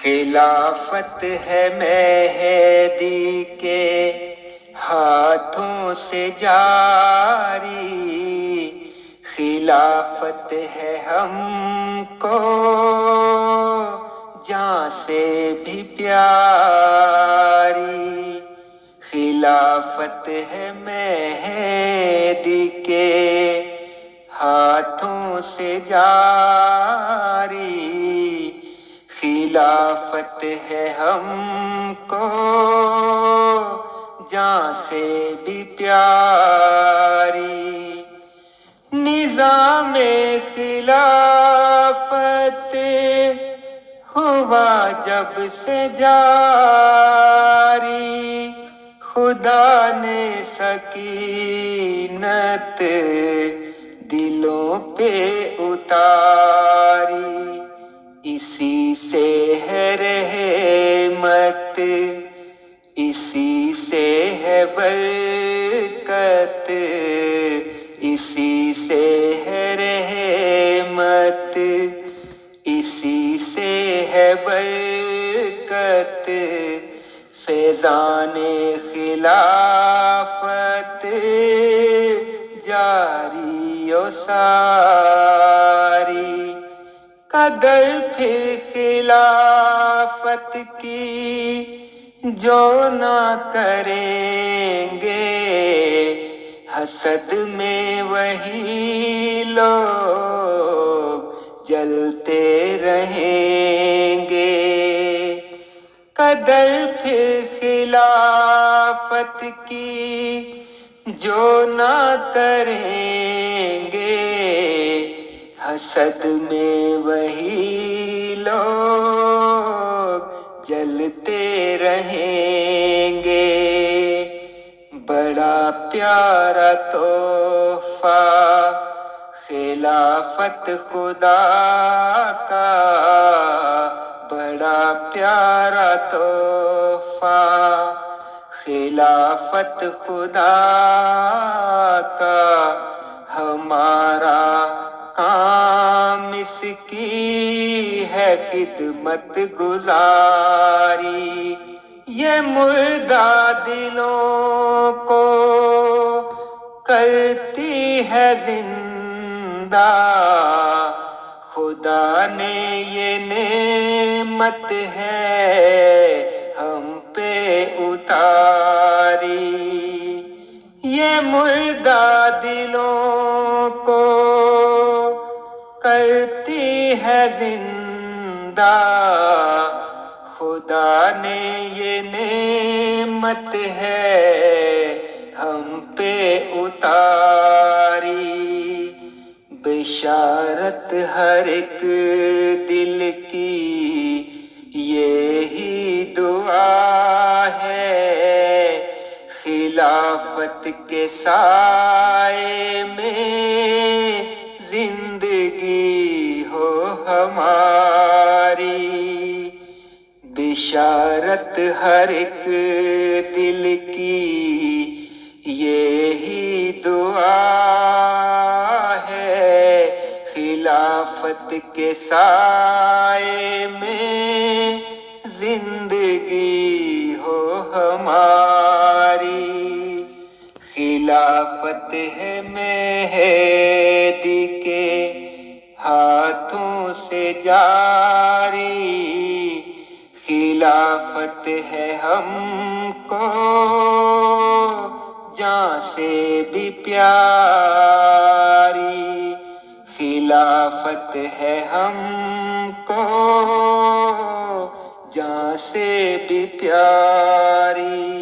خلافت ہے مہدی کے ہاتھوں سے جاری، خلافت ہے ہم کو جان سے بھی پیاری، خلافت ہے مہدی کے ہاتھوں سے جاری، خلافت ہے ہم کو جان سے بھی پیاری، نظام خلافت ہوا جب سے جاری، خدا نے سکینت دلوں پہ اتاری، اسی سے ہے رحمت، اسی سے ہے برکت، اسی سے ہے رحمت، اسی سے ہے برکت، فیضان خلافت جاری و ساری، قدر پھر خلافت کی جو نہ کریں گے، حسد میں وہی لوگ جلتے رہیں گے، قدر پھر خلافت کی جو نہ کریں گے، حسد میں وہی لوگ جلتے رہیں گے، بڑا پیارا تحفہ خلافت خدا کا، بڑا پیارا تحفہ خلافت خدا کا، ہمارا کام اس کی ہے خدمت گزاری، یہ مردہ دلوں کو کرتی ہے زندہ، خدا نے یہ نعمت ہے ہم پہ اتاری، یہ مردہ دلوں کو کرتی ہے زندہ، خدا نے یہ نعمت ہے ہم پہ اتاری، بشارت ہر ایک دل کی یہی دعا ہے، خلافت کے سائے میں زندگی ہو ہماری، بشارت ہر ایک دل کی یہی دعا ہے، خلافت کے سائے میں زندگی ہو ہماری، خلافت ہے مہدی کے ہاتھوں سے جاری، خلافت ہے ہم کو جان سے بھی پیاری، خلافت ہے ہم کو جان سے بھی پیاری۔